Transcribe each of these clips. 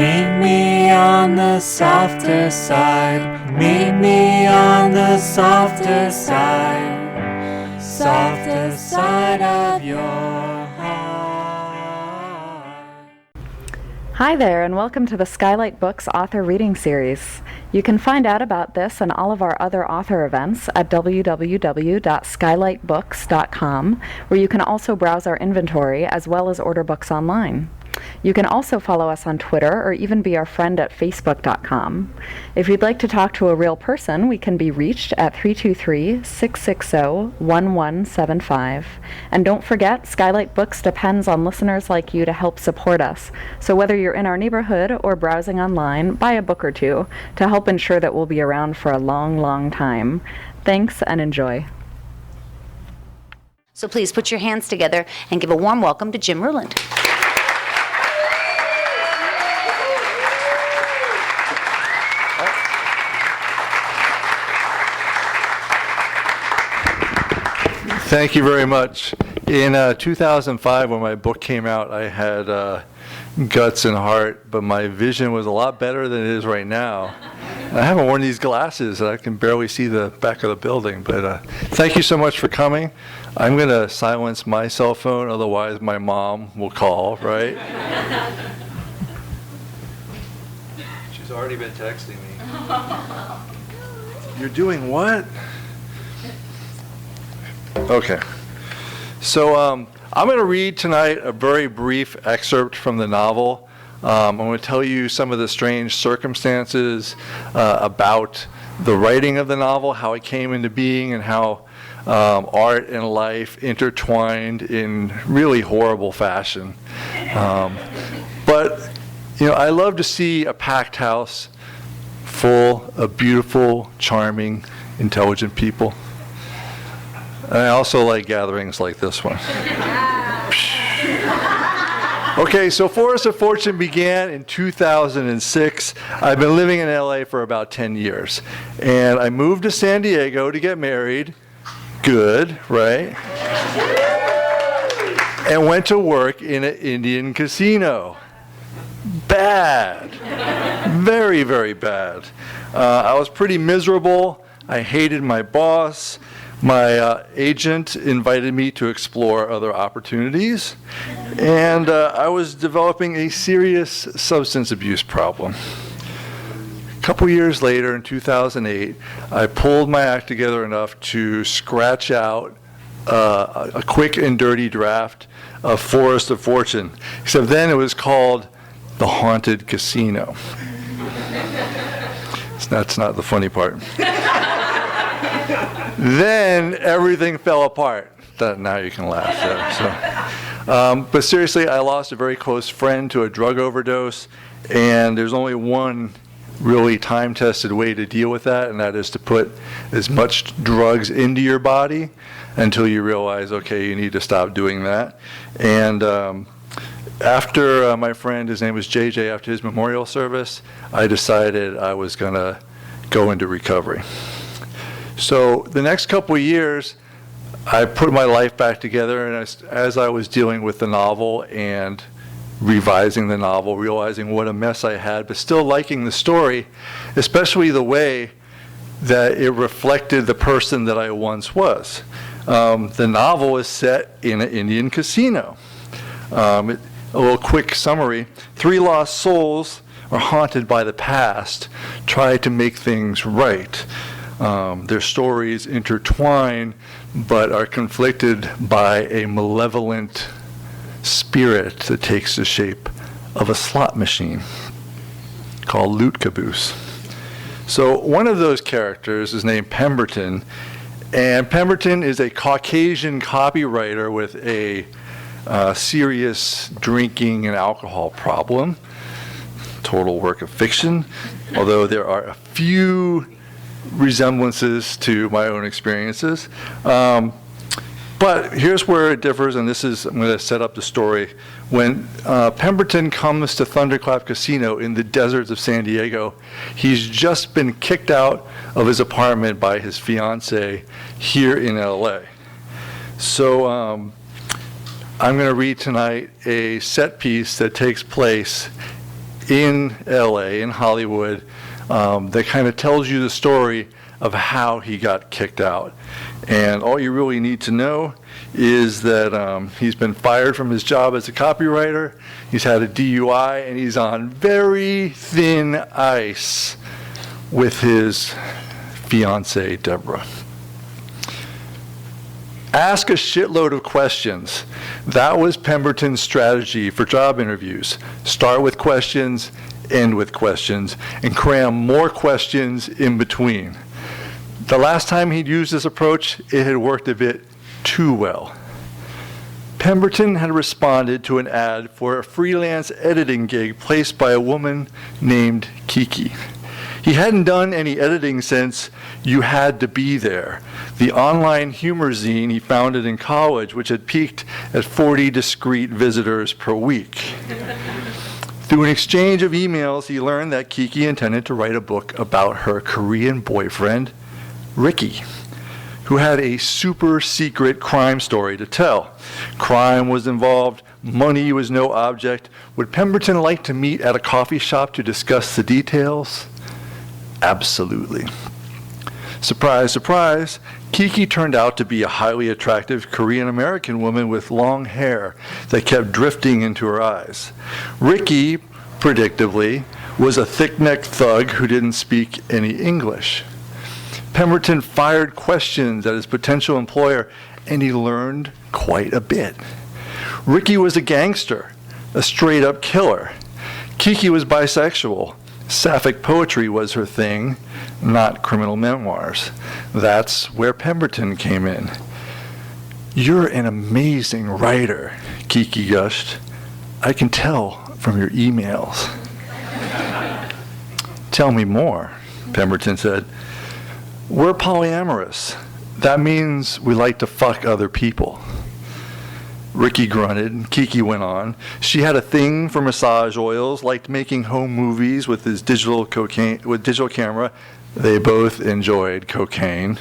Meet me on the softer side. Meet me on the softer side. Softer side of your heart. Hi there, and welcome to the Skylight Books author reading series. You can find out about this and all of our other author events at www.skylightbooks.com, where you can also browse our inventory as well as order books online. You can also follow us on Twitter or even be our friend at facebook.com. If you'd like to talk to a real person, we can be reached at 323-660-1175. And don't forget, Skylight Books depends on listeners like you to help support us. So whether you're in our neighborhood or browsing online, buy a book or two to help ensure that we'll be around for a long, long time. Thanks and enjoy. So please put your hands together and give a warm welcome to Jim Ruland. Thank you very much. In 2005, when my book came out, I had guts and heart, but my vision was a lot better than it is right now. I haven't worn these glasses, and I can barely see the back of the building, but thank you so much for coming. I'm going to silence my cell phone, otherwise my mom will call, right? She's already been texting me. You're doing what? Okay. So I'm going to read tonight a very brief excerpt from the novel. I'm going to tell you some of the strange circumstances about the writing of the novel, how it came into being, and how art and life intertwined in really horrible fashion. But, you know, I love to see a packed house full of beautiful, charming, intelligent people. And I also like gatherings like this one. Okay, so Forest of Fortune began in 2006. I've been living in LA for about 10 years. And I moved to San Diego to get married. Good, right? And went to work in an Indian casino. Bad. Very, very bad. I was pretty miserable. I hated my boss. My agent invited me to explore other opportunities, and I was developing a serious substance abuse problem. A couple years later, in 2008, I pulled my act together enough to scratch out a quick and dirty draft of Forest of Fortune, except then it was called The Haunted Casino. That's not the funny part. Then everything fell apart. Now you can laugh. But seriously, I lost a very close friend to a drug overdose, and there's only one really time-tested way to deal with that, and that is to put as much drugs into your body until you realize, okay, you need to stop doing that. And after my friend, his name was JJ, after his memorial service, I decided I was going to go into recovery. So the next couple of years, I put my life back together, and as I was dealing with the novel and revising the novel, realizing what a mess I had, but still liking the story, especially the way that it reflected the person that I once was. The novel is set in an Indian casino. A little quick summary: 3 lost souls are haunted by the past, try to make things right. Their stories intertwine, but are conflicted by a malevolent spirit that takes the shape of a slot machine called Loot Caboose. So one of those characters is named Pemberton, and Pemberton is a Caucasian copywriter with a serious drinking and alcohol problem. Total work of fiction, although there are a few resemblances to my own experiences. But here's where it differs, and this is, I'm going to set up the story. When Pemberton comes to Thunderclap Casino in the deserts of San Diego, he's just been kicked out of his apartment by his fiancé here in LA. So I'm going to read tonight a set piece that takes place in LA, in Hollywood, that kind of tells you the story of how he got kicked out. And all you really need to know is that he's been fired from his job as a copywriter, he's had a DUI, and he's on very thin ice with his fiancée, Deborah. Ask a shitload of questions. That was Pemberton's strategy for job interviews. Start with questions, end with questions, and cram more questions in between. The last time he'd used this approach, it had worked a bit too well. Pemberton had responded to an ad for a freelance editing gig placed by a woman named Kiki. He hadn't done any editing since You Had to Be There, the online humor zine he founded in college, which had peaked at 40 discreet visitors per week. Through an exchange of emails, he learned that Kiki intended to write a book about her Korean boyfriend, Ricky, who had a super secret crime story to tell. Crime was involved, money was no object. Would Pemberton like to meet at a coffee shop to discuss the details? Absolutely. Surprise, surprise, Kiki turned out to be a highly attractive Korean-American woman with long hair that kept drifting into her eyes. Ricky, predictably, was a thick-necked thug who didn't speak any English. Pemberton fired questions at his potential employer, and he learned quite a bit. Ricky was a gangster, a straight-up killer. Kiki was bisexual. Sapphic poetry was her thing, not criminal memoirs. That's where Pemberton came in. "You're an amazing writer," Kiki gushed. "I can tell from your emails." "Tell me more," Pemberton said. "We're polyamorous. That means we like to fuck other people." Ricky grunted, and Kiki went on. She had a thing for massage oils, liked making home movies with his digital camera. They both enjoyed cocaine.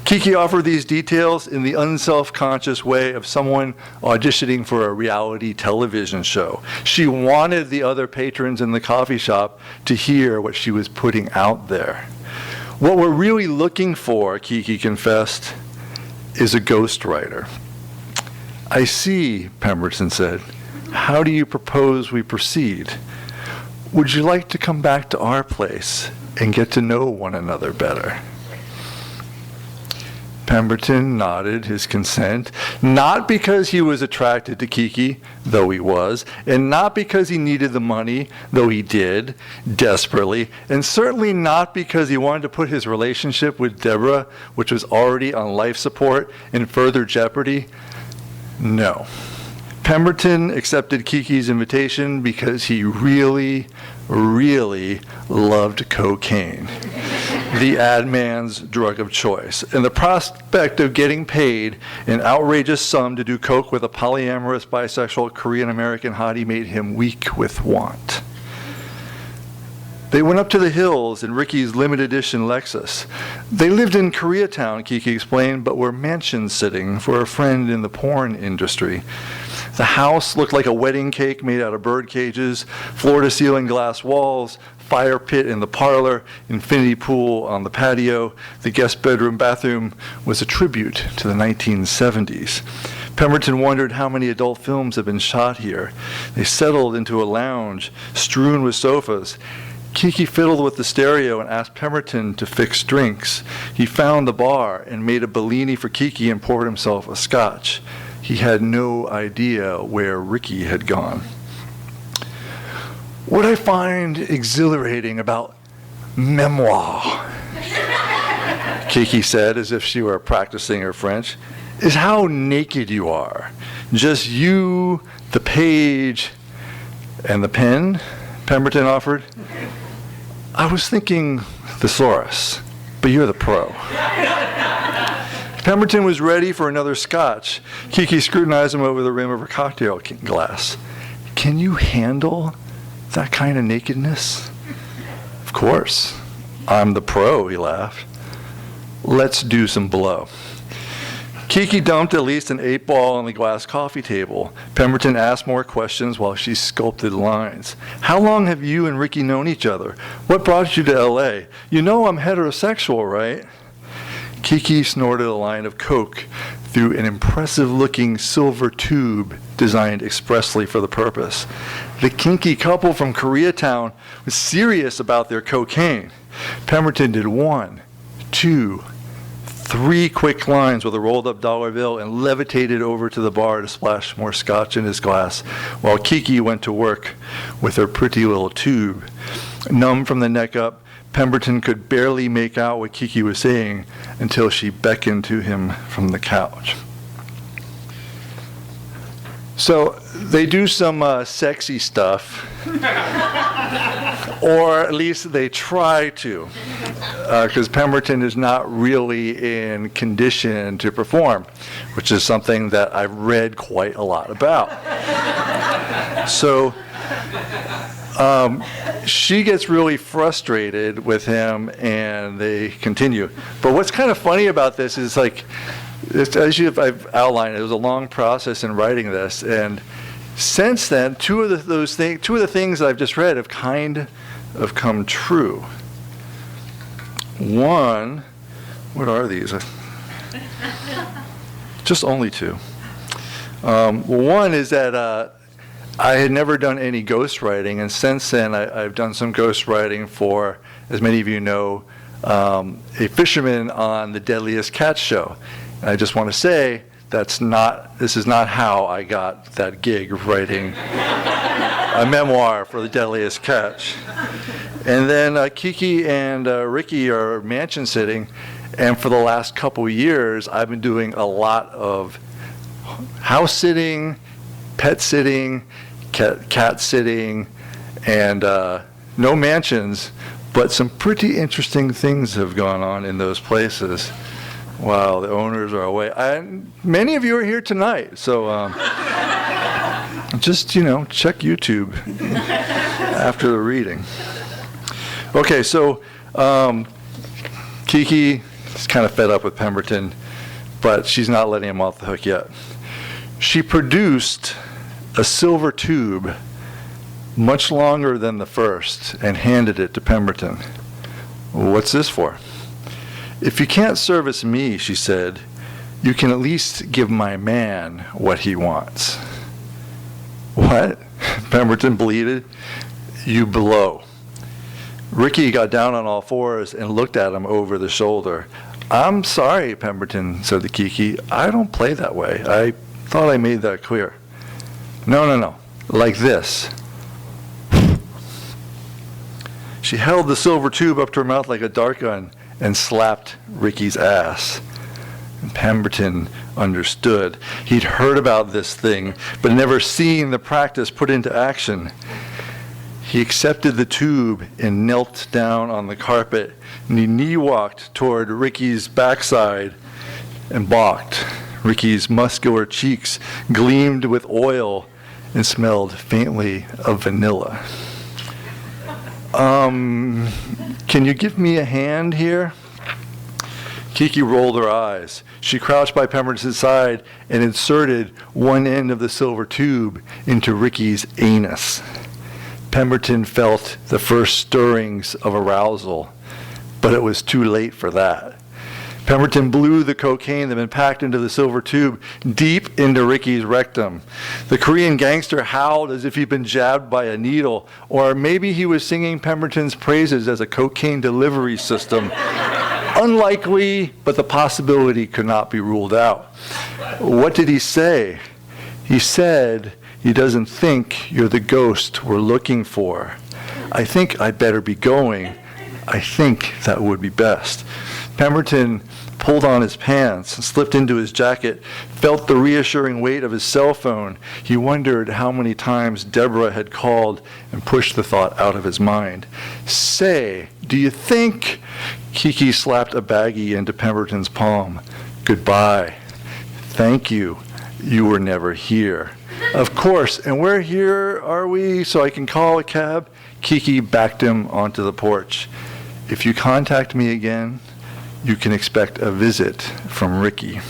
Kiki offered these details in the unself-conscious way of someone auditioning for a reality television show. She wanted the other patrons in the coffee shop to hear what she was putting out there. "What we're really looking for," Kiki confessed, "is a ghostwriter." "I see," Pemberton said. "How do you propose we proceed? Would you like to come back to our place and get to know one another better?" Pemberton nodded his consent, not because he was attracted to Kiki, though he was, and not because he needed the money, though he did, desperately, and certainly not because he wanted to put his relationship with Deborah, which was already on life support, in further jeopardy. No. Pemberton accepted Kiki's invitation because he really, really loved cocaine, the ad man's drug of choice. And the prospect of getting paid an outrageous sum to do coke with a polyamorous bisexual Korean-American hottie made him weak with want. They went up to the hills in Ricky's limited edition Lexus. They lived in Koreatown, Kiki explained, but were mansion sitting for a friend in the porn industry. The house looked like a wedding cake made out of bird cages, floor-to-ceiling glass walls, fire pit in the parlor, infinity pool on the patio. The guest bedroom bathroom was a tribute to the 1970s. Pemberton wondered how many adult films had been shot here. They settled into a lounge strewn with sofas. Kiki fiddled with the stereo and asked Pemberton to fix drinks. He found the bar and made a Bellini for Kiki and poured himself a scotch. He had no idea where Ricky had gone. "What I find exhilarating about memoir," Kiki said as if she were practicing her French, "is how naked you are. Just you, the page, and the pen," Pemberton offered. "I was thinking thesaurus, but you're the pro." Pemberton was ready for another scotch. Kiki scrutinized him over the rim of her cocktail glass. "Can you handle that kind of nakedness?" "Of course. I'm the pro," he laughed. "Let's do some blow." Kiki dumped at least an 8-ball on the glass coffee table. Pemberton asked more questions while she sculpted lines. How long have you and Ricky known each other? What brought you to L.A.? You know I'm heterosexual, right? Kiki snorted a line of coke through an impressive-looking silver tube designed expressly for the purpose. The kinky couple from Koreatown was serious about their cocaine. Pemberton did 1, 2, 3 quick lines with a rolled-up dollar bill and levitated over to the bar to splash more scotch in his glass, while Kiki went to work with her pretty little tube. Numb from the neck up, Pemberton could barely make out what Kiki was saying until she beckoned to him from the couch. So they do some sexy stuff, or at least they try to, because Pemberton is not really in condition to perform, which is something that I've read quite a lot about. So she gets really frustrated with him, and they continue. But what's kind of funny about this is, like, I've outlined, it was a long process in writing this, and since then, two of the things I've just read have kind of come true. One, what are these? Just only 2. One is that I had never done any ghostwriting, and since then I've done some ghostwriting for, as many of you know, a fisherman on the Deadliest Catch show. And I just want to say this is not how I got that gig writing a memoir for the Deadliest Catch. And then Kiki and Ricky are mansion sitting, and for the last couple years I've been doing a lot of house sitting, pet sitting, cat sitting, and no mansions, but some pretty interesting things have gone on in those places while the owners are away. Many of you are here tonight, so just, check YouTube after the reading. Okay, so Kiki is kind of fed up with Pemberton, but she's not letting him off the hook yet. She produced a silver tube much longer than the first and handed it to Pemberton. What's this for? If you can't service me, she said, you can at least give my man what he wants. What? Pemberton bleated. You blow. Ricky got down on all fours and looked at him over the shoulder. I'm sorry, Pemberton, said the Kiki. I don't play that way. I thought I made that clear. No. Like this. She held the silver tube up to her mouth like a dart gun and slapped Ricky's ass. And Pemberton understood. He'd heard about this thing, but never seen the practice put into action. He accepted the tube and knelt down on the carpet, and he knee-walked toward Ricky's backside and balked. Ricky's muscular cheeks gleamed with oil and smelled faintly of vanilla. Can you give me a hand here? Kiki rolled her eyes. She crouched by Pemberton's side and inserted one end of the silver tube into Ricky's anus. Pemberton felt the first stirrings of arousal, but it was too late for that. Pemberton blew the cocaine that had been packed into the silver tube deep into Ricky's rectum. The Korean gangster howled as if he'd been jabbed by a needle, or maybe he was singing Pemberton's praises as a cocaine delivery system. Unlikely, but the possibility could not be ruled out. What did he say? He said he doesn't think you're the ghost we're looking for. I think I'd better be going. I think that would be best. Pemberton pulled on his pants and slipped into his jacket, felt the reassuring weight of his cell phone. He wondered how many times Deborah had called and pushed the thought out of his mind. Say, do you think... Kiki slapped a baggie into Pemberton's palm. Goodbye. Thank you. You were never here. Of course, and where here are we so I can call a cab? Kiki backed him onto the porch. If you contact me again, you can expect a visit from Ricky.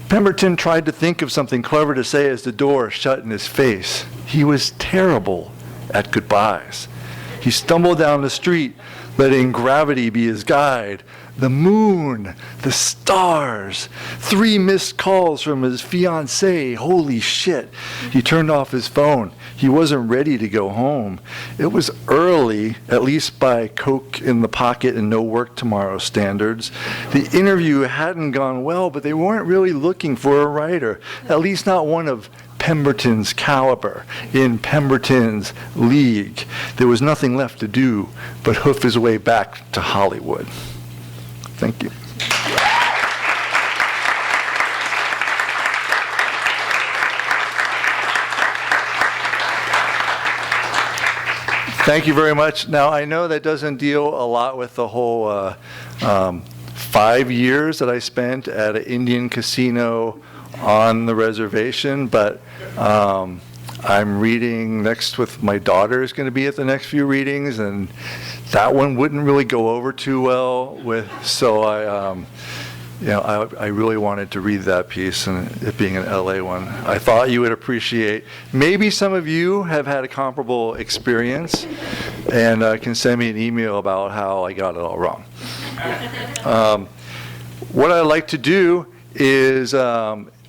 Pemberton tried to think of something clever to say as the door shut in his face. He was terrible at goodbyes. He stumbled down the street, letting gravity be his guide. The moon, the stars, 3 missed calls from his fiancé. Holy shit. He turned off his phone. He wasn't ready to go home. It was early, at least by Coke in the pocket and no work tomorrow standards. The interview hadn't gone well, but they weren't really looking for a writer, at least not one of Pemberton's caliber, in Pemberton's league. There was nothing left to do but hoof his way back to Hollywood. Thank you. Thank you very much. Now, I know that doesn't deal a lot with the whole 5 years that I spent at an Indian casino on the reservation, but I'm reading next with my daughter is going to be at the next few readings, and that one wouldn't really go over too well so I really wanted to read that piece, and it being an LA one, I thought you would appreciate. Maybe some of you have had a comparable experience and can send me an email about how I got it all wrong. What I'd like to do is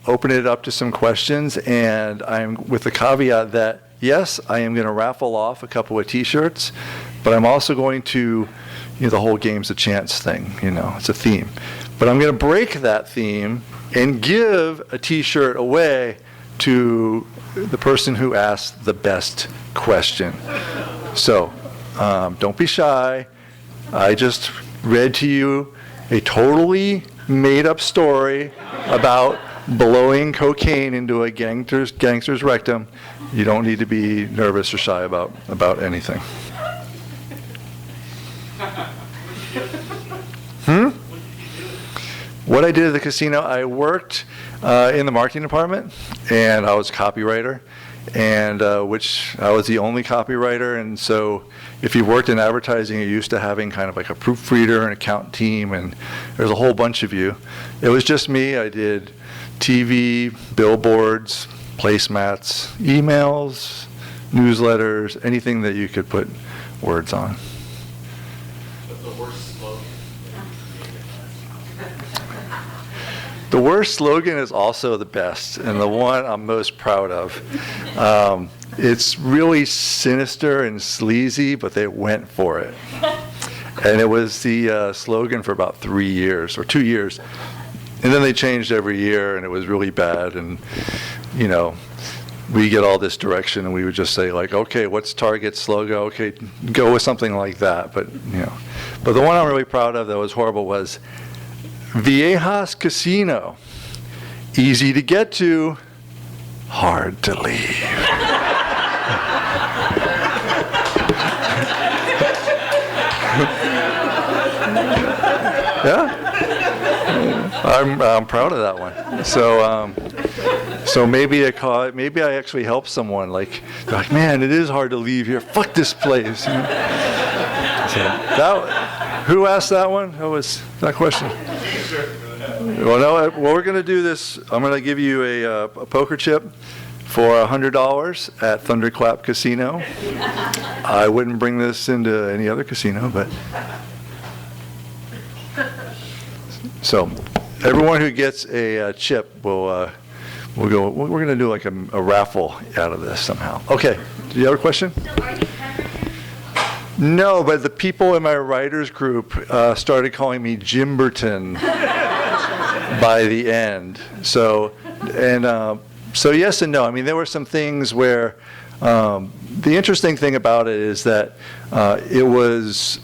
open it up to some questions, and I'm with the caveat that, yes, I am going to raffle off a couple of t-shirts, but I'm also going to, the whole game's a chance thing, it's a theme. But I'm going to break that theme and give a t-shirt away to the person who asked the best question. So, don't be shy. I just read to you a totally made-up story about blowing cocaine into a gangster's rectum. You don't need to be nervous or shy about anything. What I did at the casino, I worked in the marketing department, and I was a copywriter, and which I was the only copywriter. And so if you worked in advertising, you're used to having kind of like a proofreader, an account team, and there's a whole bunch of you. It was just me. I did TV, billboards, placemats, emails, newsletters, anything that you could put words on. But the worst slogan. The worst slogan is also the best, and the one I'm most proud of. It's really sinister and sleazy, but they went for it. And it was the slogan for about 3 years, or 2 years. And then they changed every year, and it was really bad. And, we get all this direction, and we would just say, like, okay, what's Target's slogan? Okay, go with something like that. But, But the one I'm really proud of that was horrible was Viejas Casino. Easy to get to, hard to leave. Yeah? I'm proud of that one. So maybe I actually helped someone. Like, they're like, man, it is hard to leave here. Fuck this place. So who asked that one? That was that question. Well, we're going to do this. I'm going to give you a poker chip for $100 at Thunderclap Casino. I wouldn't bring this into any other casino, but so everyone who gets a chip will go. We're going to do like a raffle out of this somehow. Okay. Do you have a question? So are you Pemberton? No, but the people in my writers group started calling me Jimberton by the end. So yes and no. I mean, there were some things where the interesting thing about it is that it was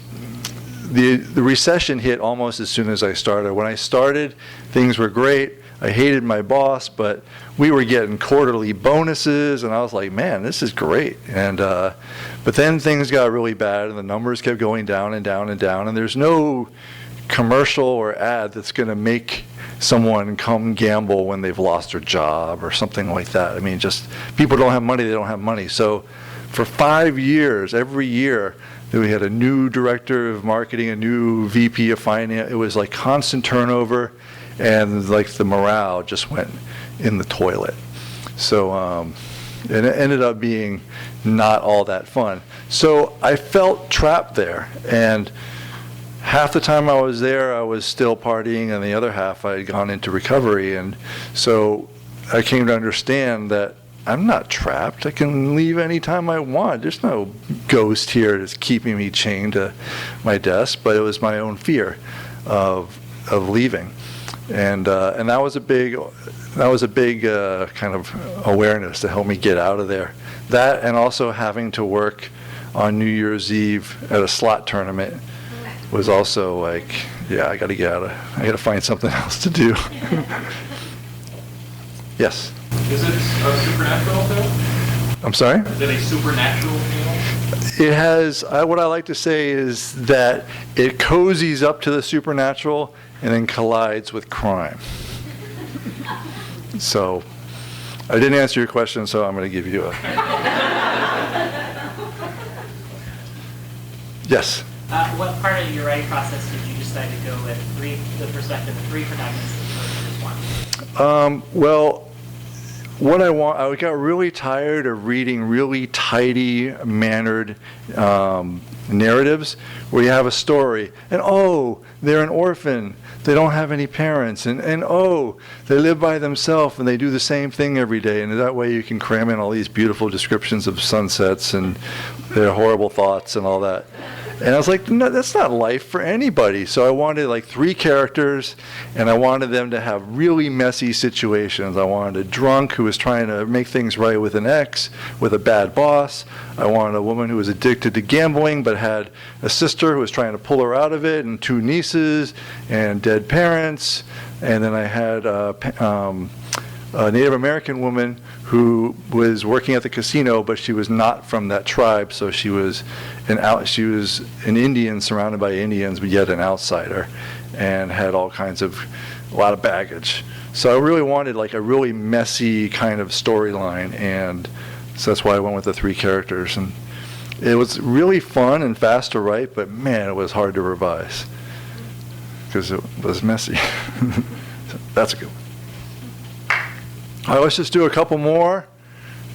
the recession hit almost as soon as I started. When I started, things were great. I hated my boss, but we were getting quarterly bonuses, and I was like, man, this is great. And but then things got really bad, and the numbers kept going down and down and down, and there's no commercial or ad that's going to make someone come gamble when they've lost their job or something like that. I mean, just people don't have money, they don't have money. So for 5 years, every year, we had a new director of marketing, a new VP of finance. It was like constant turnover. and like the morale just went in the toilet. So and it ended up being not all that fun. So I felt trapped there, and half the time I was there, I was still partying, and the other half I had gone into recovery. And so I came to understand that I'm not trapped. I can leave anytime I want. There's no ghost here that's keeping me chained to my desk, but it was my own fear of leaving. And that was a big kind of awareness to help me get out of there. That, and also having to work on New Year's Eve at a slot tournament was also like, yeah, I got to find something else to do. Yes. Is it a supernatural film? I'm sorry? Is it a supernatural film? It has, what I like to say is that it cozies up to the supernatural and then collides with crime. So, I didn't answer your question, so I'm going to give you a... Yes? What part of your writing process did you decide to go with the perspective of three protagonists versus one? Well, I got really tired of reading really tidy mannered narratives where you have a story and they're an orphan, they don't have any parents, and they live by themselves and they do the same thing every day, and that way you can cram in all these beautiful descriptions of sunsets and their horrible thoughts and all that. And I was like, no, that's not life for anybody. So I wanted like three characters, and I wanted them to have really messy situations. I wanted a drunk who was trying to make things right with an ex, with a bad boss. I wanted a woman who was addicted to gambling but had a sister who was trying to pull her out of it, and two nieces, and dead parents. And then I had a Native American woman who was working at the casino, but she was not from that tribe, so she was an Indian surrounded by Indians, but yet an outsider, and had a lot of baggage. So I really wanted like a really messy kind of storyline, and so that's why I went with the three characters. And it was really fun and fast to write, but man, it was hard to revise because it was messy. So that's a good one. All right, let's just do a couple more.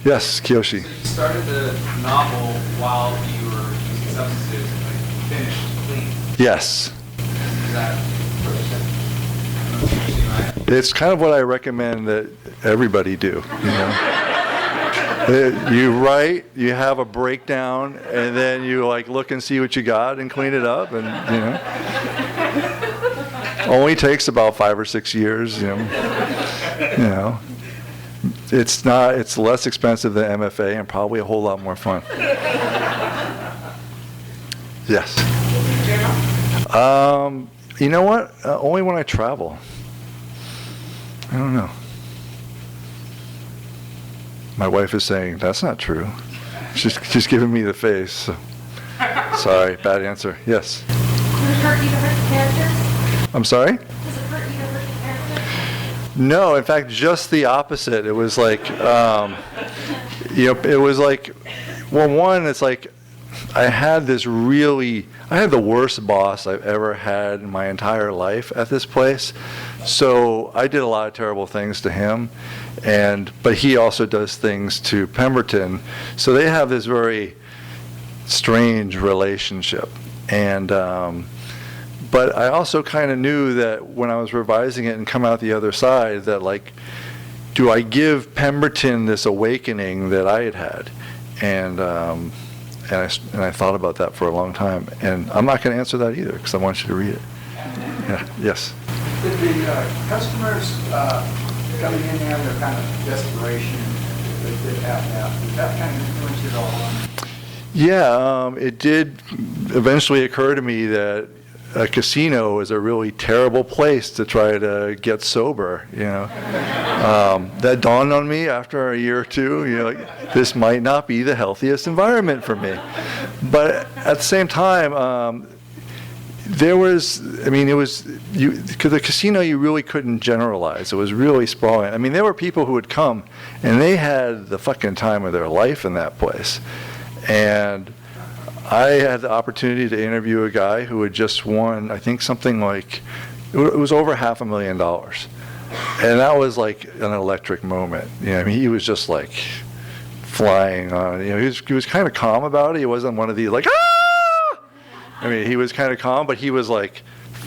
Yes, Kiyoshi. So you started the novel while you were using substances and like finished clean. Yes. Is that It's kind of what I recommend that everybody do. You write, you have a breakdown, and then you like look and see what you got and clean it up, and only takes about 5 or 6 years. It's less expensive than MFA and probably a whole lot more fun. Yes. You know what? Only when I travel. I don't know. My wife is saying, that's not true. She's giving me the face. So. Sorry, bad answer. Yes. Does it hurt you to hurt the characters? I'm sorry? Does it hurt you to hurt the characters? No, in fact, just the opposite. It was like, it was like, well, one, it's like, I had the worst boss I've ever had in my entire life at this place. So I did a lot of terrible things to him, but he also does things to Pemberton. So they have this very strange relationship. But I also kind of knew that when I was revising it and come out the other side, that like, do I give Pemberton this awakening that I had? And I thought about that for a long time. And I'm not going to answer that either because I want you to read it. Yeah. Yes. Did the customers coming in there, their kind of desperation, they did have that, did that kind of influence it all on? Yeah, it did eventually occur to me that a casino is a really terrible place to try to get sober, That dawned on me after a year or two, this might not be the healthiest environment for me. But at the same time, because the casino you really couldn't generalize. It was really sprawling. I mean, there were people who would come and they had the fucking time of their life in that place. And I had the opportunity to interview a guy who had just won, I think, something like It was over $500,000. And that was like an electric moment. I mean, he was just like flying on. He was kind of calm about it. He wasn't one of these like, ah! I mean, he was kind of calm, but he was like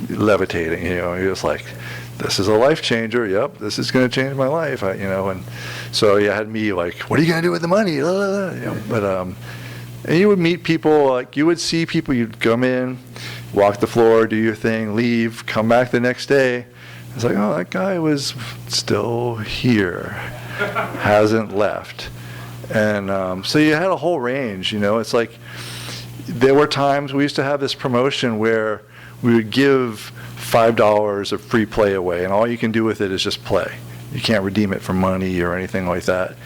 levitating. He was like, this is a life changer. Yep, this is going to change my life. And so he had me like, what are you going to do with the money? But and you would meet people, like you would see people. You'd come in, walk the floor, do your thing, leave, come back the next day. It's like, oh, that guy was still here, hasn't left. And so you had a whole range. It's like there were times we used to have this promotion where we would give $5 of free play away, and all you can do with it is just play. You can't redeem it for money or anything like that.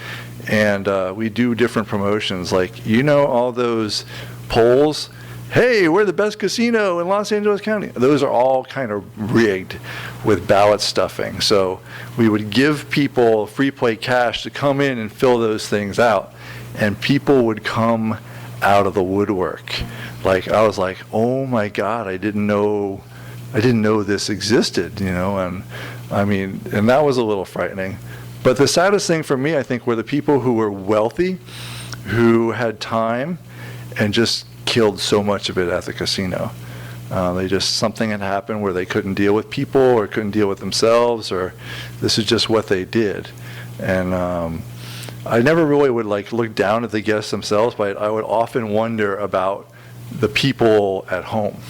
And we do different promotions, like all those polls. Hey, we're the best casino in Los Angeles County. Those are all kind of rigged with ballot stuffing. So we would give people free play cash to come in and fill those things out, and people would come out of the woodwork. Like I was like, oh my God, I didn't know this existed, and I mean, and that was a little frightening. But the saddest thing for me, I think, were the people who were wealthy, who had time, and just killed so much of it at the casino. Something had happened where they couldn't deal with people or couldn't deal with themselves, or this is just what they did. And I never really would like look down at the guests themselves, but I would often wonder about the people at home.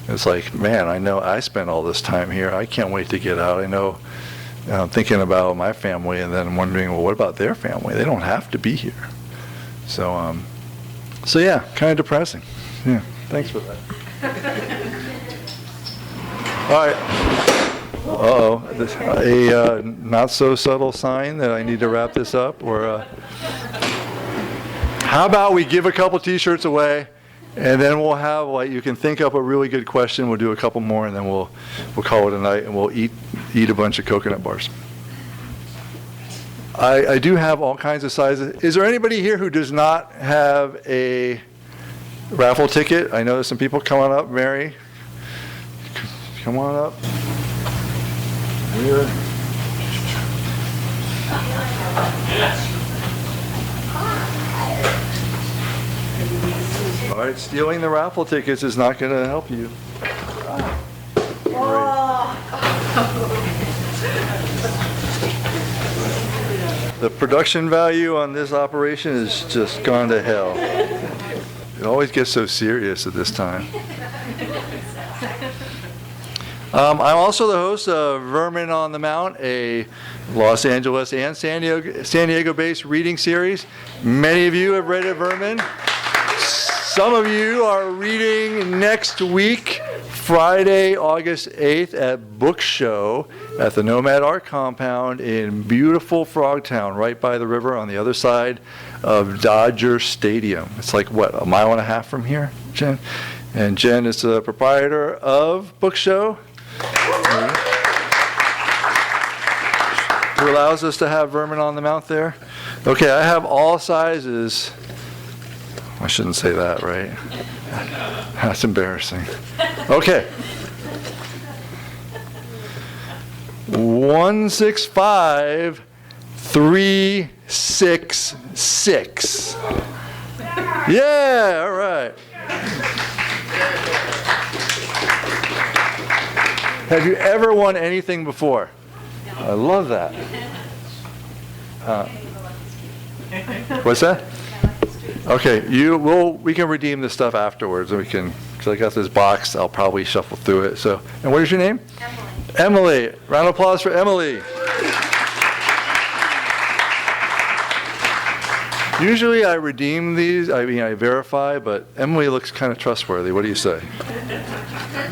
It's like, man, I know I spent all this time here. I can't wait to get out. I know I'm thinking about my family and then wondering, well, what about their family? They don't have to be here. So yeah, kind of depressing. Yeah, thanks for that. All right. Uh-oh. A not so subtle sign that I need to wrap this up, or how about we give a couple T-shirts away, and then we'll have, like, you can think up a really good question. We'll do a couple more, and then we'll call it a night, and we'll eat a bunch of coconut bars. I do have all kinds of sizes. Is there anybody here who does not have a raffle ticket? I know there's some people. Come on up, Mary. Come on up. Here. All right, stealing the raffle tickets is not going to help you. The production value on this operation has just gone to hell. It always gets so serious at this time. I'm also the host of Vermin on the Mount, a Los Angeles and San Diego-based reading series. Many of you have read it, Vermin. Some of you are reading next week, Friday, August 8th at Book Show at the Nomad Art Compound in beautiful Frogtown, right by the river on the other side of Dodger Stadium. It's like, what, a mile and a half from here, Jen? And Jen is the proprietor of Book Show, who allows us to have Vermin on the Mount there. Okay, I have all sizes. I shouldn't say that, right? That's embarrassing. Okay. 165 366. Yeah, all right. Have you ever won anything before? I love that. What's that? Okay, we can redeem this stuff afterwards. Because I got this box, I'll probably shuffle through it. So, and what is your name? Emily. Emily. Round of applause for Emily. Usually I redeem these. I mean, I verify, but Emily looks kind of trustworthy. What do you say?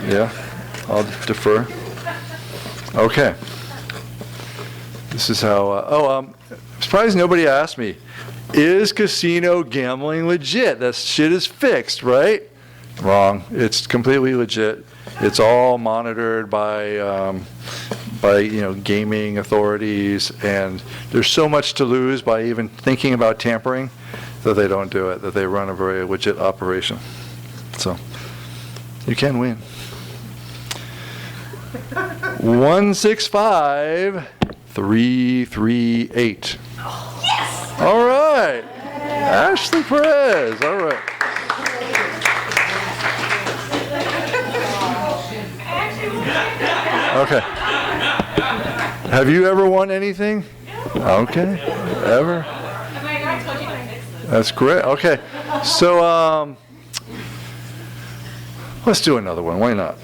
Yeah, I'll defer. Okay. This is how. I'm surprised nobody asked me. Is casino gambling legit? That shit is fixed, right? Wrong. It's completely legit. It's all monitored by gaming authorities, and there's so much to lose by even thinking about tampering that they don't do it, that they run a very legit operation. So you can win. 165-338. Yes! All right. Ashley Perez. All right. Okay. Have you ever won anything? Okay. Ever? That's great. Okay. So, let's do another one. Why not?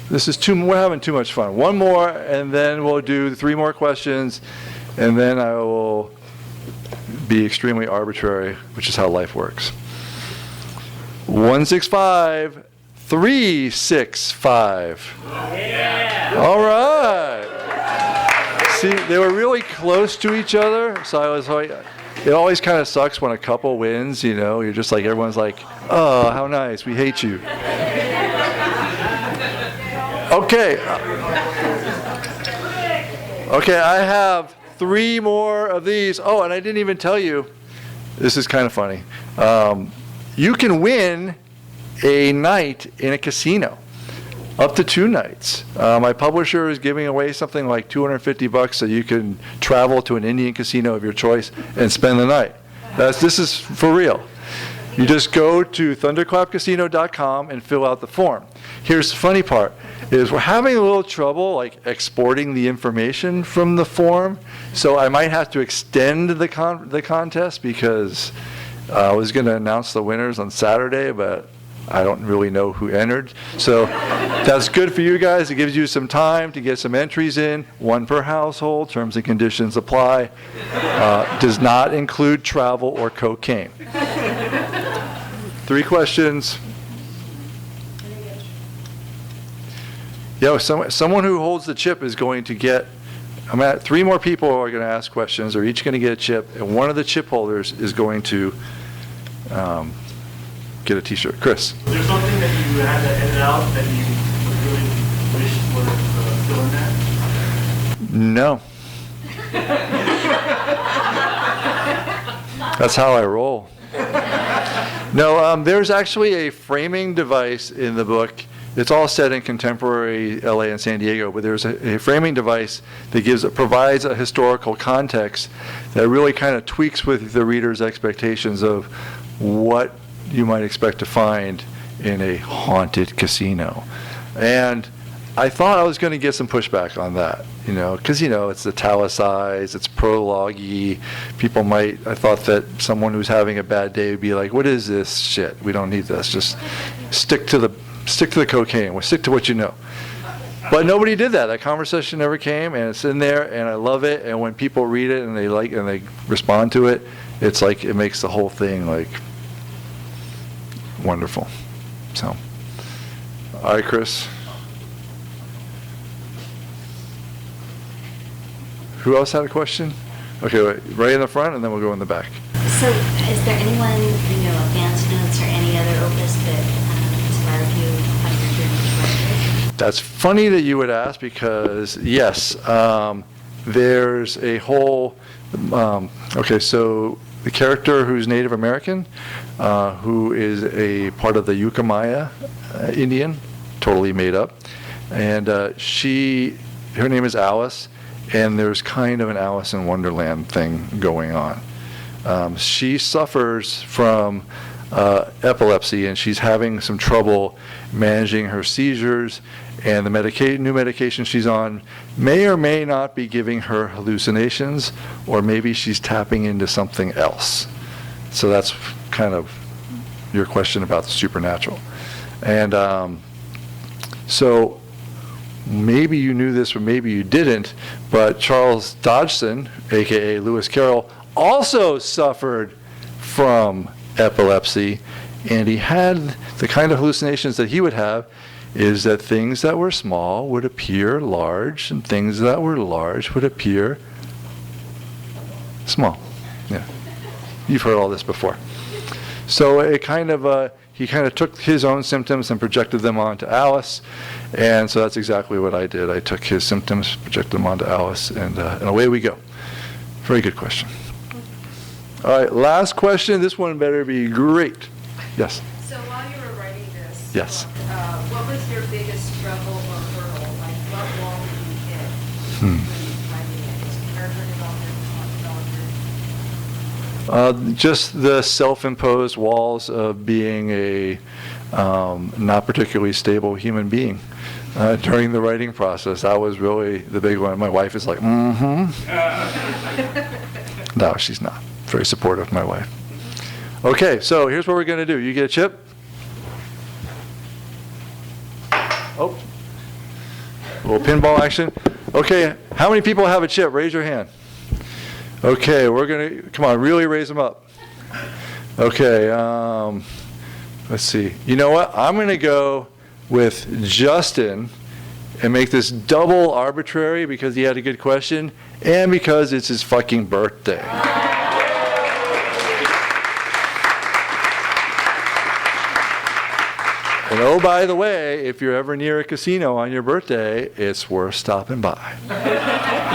We're having too much fun. One more, and then we'll do 3 more questions, and then I will be extremely arbitrary, which is how life works. 165-365. Yeah. All right. See, they were really close to each other, so I was like, it always kind of sucks when a couple wins, you know. You're just like, everyone's like, oh, how nice, we hate you. Okay. Okay, I have 3 more of these. Oh, and I didn't even tell you, this is kind of funny. You can win a night in a casino, up to 2 nights. My publisher is giving away something like $250 so you can travel to an Indian casino of your choice and spend the night. This is for real. You just go to thunderclapcasino.com and fill out the form. Here's the funny part, is we're having a little trouble like exporting the information from the form, so I might have to extend the contest because I was going to announce the winners on Saturday, but I don't really know who entered. So that's good for you guys. It gives you some time to get some entries in, 1 per household, terms and conditions apply. Does not include travel or cocaine. 3 questions. Yeah, someone who holds the chip is going to get, 3 more people are going to ask questions. They're each going to get a chip, and one of the chip holders is going to get a t-shirt. Chris. Was there something that you had to edit out that you really wish would have still in that? No. That's how I roll. No, there's actually a framing device in the book. It's all set in contemporary LA and San Diego, but there's a framing device that provides a historical context that really kind of tweaks with the reader's expectations of what you might expect to find in a haunted casino. And I thought I was going to get some pushback on that, because, it's italicized, it's prologue-y. I thought that someone who's having a bad day would be like, what is this shit? We don't need this. Just stick to the cocaine. We'll stick to what you know. But nobody did that. That conversation never came, and it's in there, and I love it. And when people read it and they respond to it, it's like it makes the whole thing like wonderful. So, all right, Chris. Who else had a question? Okay, wait, right in the front, and then we'll go in the back. So, is there anyone, advance notes or any other opus that inspired you on your journey to writing? That's funny that you would ask because, yes, there's a whole, so the character who's Native American, who is a part of the Yukemaya Indian, totally made up, and her name is Alice, and there's kind of an Alice in Wonderland thing going on. She suffers from epilepsy, and she's having some trouble managing her seizures, and the new medication she's on may or may not be giving her hallucinations, or maybe she's tapping into something else. So that's kind of your question about the supernatural. And so maybe you knew this or maybe you didn't, but Charles Dodgson, aka Lewis Carroll, also suffered from epilepsy, and he had the kind of hallucinations that he would have is that things that were small would appear large, and things that were large would appear small. Yeah, you've heard all this before. So it he kind of took his own symptoms and projected them onto Alice, and so that's exactly what I did. I took his symptoms, projected them onto Alice, and away we go. Very good question. All right, last question. This one better be great. Yes? So while you were writing this Yes. book, what was your biggest struggle or hurdle what wall did you hit? Writing it? Just character development, Just the self-imposed walls of being a not particularly stable human being during the writing process. That was really the big one. My wife is like, No, she's not. Very supportive, my wife. Okay, so here's what we're going to do. You get a chip. Oh, a little pinball action. Okay, how many people have a chip? Raise your hand. Okay, we're going to, come on, really raise them up. Okay, let's see. You know what? I'm going to go with Justin and make this double arbitrary because he had a good question and because it's his fucking birthday. And oh, by the way, if you're ever near a casino on your birthday, it's worth stopping by.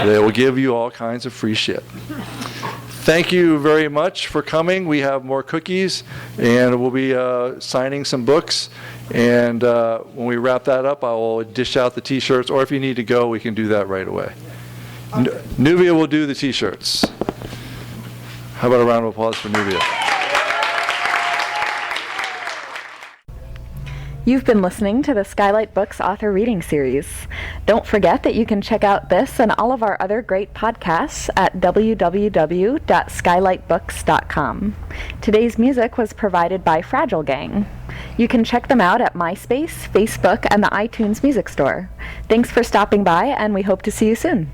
They will give you all kinds of free shit. Thank you very much for coming. We have more cookies, and we'll be signing some books. And when we wrap that up, I will dish out the T-shirts, or if you need to go, we can do that right away. Nubia will do the T-shirts. How about a round of applause for Nubia? You've been listening to the Skylight Books author reading series. Don't forget that you can check out this and all of our other great podcasts at www.skylightbooks.com. Today's music was provided by Fragile Gang. You can check them out at MySpace, Facebook, and the iTunes Music Store. Thanks for stopping by, and we hope to see you soon.